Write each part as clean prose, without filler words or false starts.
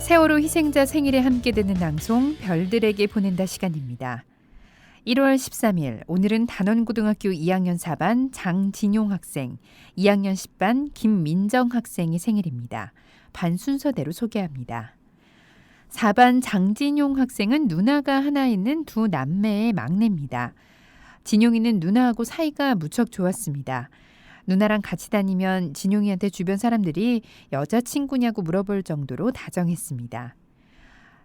세월호 희생자 생일에 함께 듣는 낭송 별들에게 보낸다 시간입니다. 1월 13일 오늘은 단원고등학교 2학년 4반 장진용 학생, 2학년 10반 김민정 학생의 생일입니다. 반 순서대로 소개합니다. 4반 장진용 학생은 누나가 하나 있는 두 남매의 막내입니다. 진용이는 누나하고 사이가 무척 좋았습니다. 누나랑 같이 다니면 진용이한테 주변 사람들이 여자친구냐고 물어볼 정도로 다정했습니다.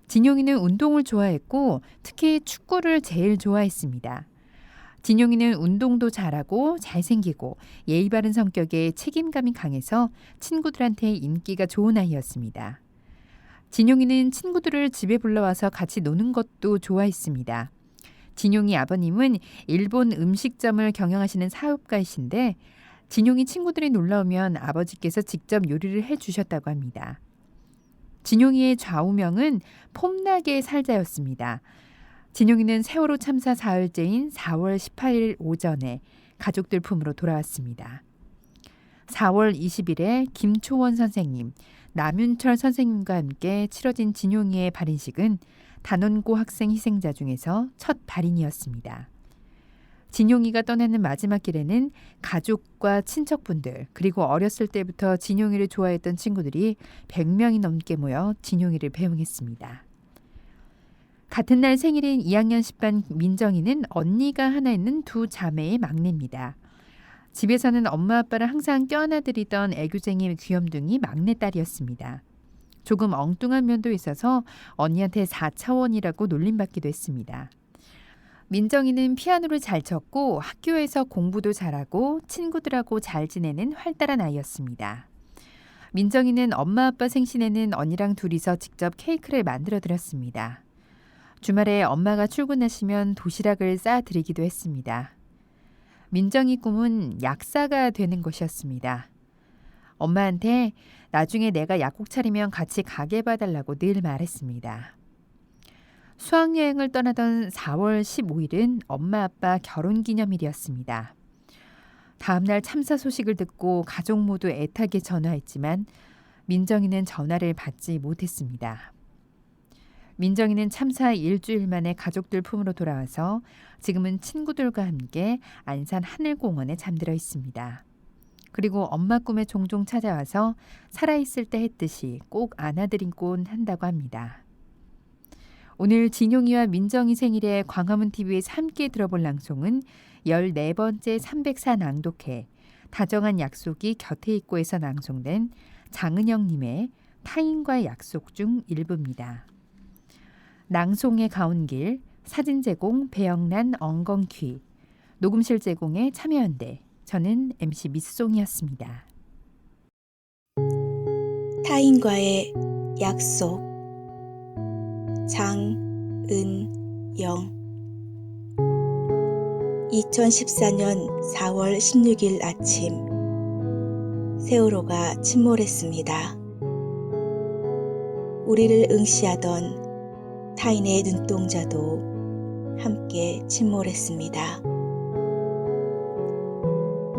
진용이는 운동을 좋아했고 특히 축구를 제일 좋아했습니다. 진용이는 운동도 잘하고 잘생기고 예의 바른 성격에 책임감이 강해서 친구들한테 인기가 좋은 아이였습니다. 진용이는 친구들을 집에 불러와서 같이 노는 것도 좋아했습니다. 진용이 아버님은 일본 음식점을 경영하시는 사업가이신데 진용이 친구들이 놀러오면 아버지께서 직접 요리를 해주셨다고 합니다. 진용이의 좌우명은 폼나게 살자였습니다. 진용이는 세월호 참사 사흘째인 4월 18일 오전에 가족들 품으로 돌아왔습니다. 4월 20일에 김초원 선생님, 남윤철 선생님과 함께 치러진 진용이의 발인식은 단원고 학생 희생자 중에서 첫 발인이었습니다. 진용이가 떠나는 마지막 길에는 가족과 친척분들 그리고 어렸을 때부터 진용이를 좋아했던 친구들이 100명이 넘게 모여 진용이를 배웅했습니다. 같은 날 생일인 2학년 10반 민정이는 언니가 하나 있는 두 자매의 막내입니다. 집에서는 엄마 아빠를 항상 껴안아드리던 애교쟁이 귀염둥이 막내딸이었습니다. 조금 엉뚱한 면도 있어서 언니한테 4차원이라고 놀림받기도 했습니다. 민정이는 피아노를 잘 쳤고 학교에서 공부도 잘하고 친구들하고 잘 지내는 활달한 아이였습니다. 민정이는 엄마 아빠 생신에는 언니랑 둘이서 직접 케이크를 만들어 드렸습니다. 주말에 엄마가 출근하시면 도시락을 싸드리기도 했습니다. 민정이 꿈은 약사가 되는 것이었습니다. 엄마한테 나중에 내가 약국 차리면 같이 가게 봐달라고 늘 말했습니다. 수학여행을 떠나던 4월 15일은 엄마 아빠 결혼기념일이었습니다. 다음날 참사 소식을 듣고 가족 모두 애타게 전화했지만 민정이는 전화를 받지 못했습니다. 민정이는 참사 일주일 만에 가족들 품으로 돌아와서 지금은 친구들과 함께 안산 하늘공원에 잠들어 있습니다. 그리고 엄마 꿈에 종종 찾아와서 살아있을 때 했듯이 꼭 안아드리곤 한다고 합니다. 오늘 진용이와 민정이 생일에 광화문TV에서 함께 들어볼 낭송은 14번째 304 낭독회 다정한 약속이 곁에 있고에서 낭송된 장은영님의 타인과의 약속 중 일부입니다. 낭송의 가온길, 사진 제공 배영란 엉겅퀴, 녹음실 제공에 참여연대, 저는 MC 미스송이었습니다. 타인과의 약속 장은영 2014년 4월 16일 아침 세월호가 침몰했습니다. 우리를 응시하던 타인의 눈동자도 함께 침몰했습니다.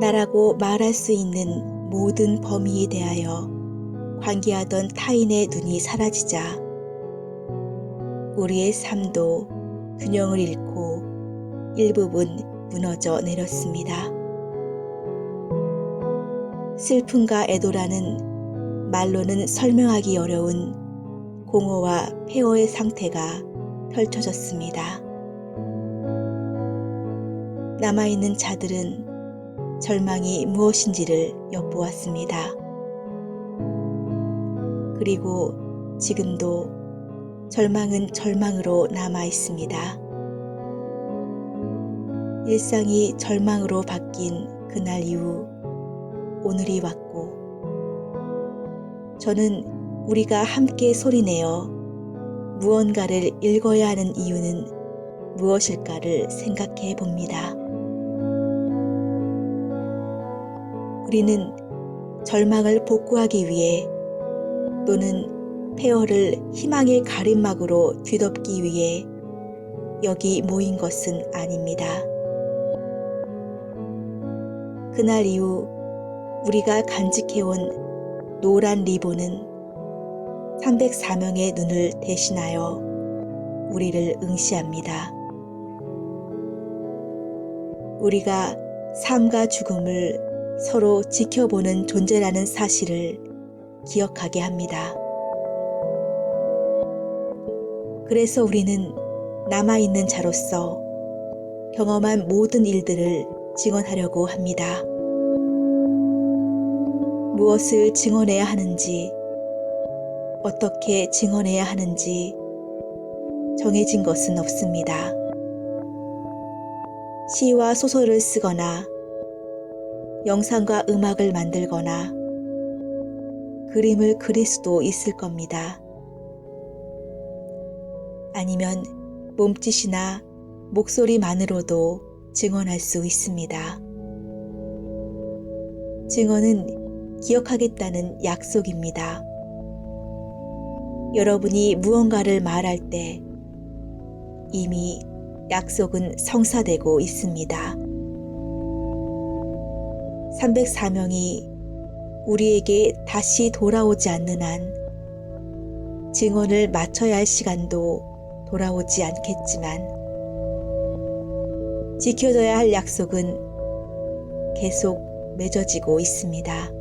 나라고 말할 수 있는 모든 범위에 대하여 관계하던 타인의 눈이 사라지자 우리의 삶도 균형을 잃고 일부분 무너져 내렸습니다. 슬픔과 애도라는 말로는 설명하기 어려운 공허와 폐허의 상태가 펼쳐졌습니다. 남아있는 자들은 절망이 무엇인지를 엿보았습니다. 그리고 지금도 절망은 절망으로 남아 있습니다. 일상이 절망으로 바뀐 그날 이후 오늘이 왔고 저는 우리가 함께 소리내어 무언가를 읽어야 하는 이유는 무엇일까를 생각해 봅니다. 우리는 절망을 복구하기 위해 또는 폐허를 희망의 가림막으로 뒤덮기 위해 여기 모인 것은 아닙니다. 그날 이후 우리가 간직해온 노란 리본은 304명의 눈을 대신하여 우리를 응시합니다. 우리가 삶과 죽음을 서로 지켜보는 존재라는 사실을 기억하게 합니다. 그래서 우리는 남아있는 자로서 경험한 모든 일들을 증언하려고 합니다. 무엇을 증언해야 하는지, 어떻게 증언해야 하는지 정해진 것은 없습니다. 시와 소설을 쓰거나 영상과 음악을 만들거나 그림을 그릴 수도 있을 겁니다. 아니면 몸짓이나 목소리만으로도 증언할 수 있습니다. 증언은 기억하겠다는 약속입니다. 여러분이 무언가를 말할 때 이미 약속은 성사되고 있습니다. 304명이 우리에게 다시 돌아오지 않는 한 증언을 마쳐야 할 시간도 돌아오지 않겠지만 지켜져야 할 약속은 계속 맺어지고 있습니다.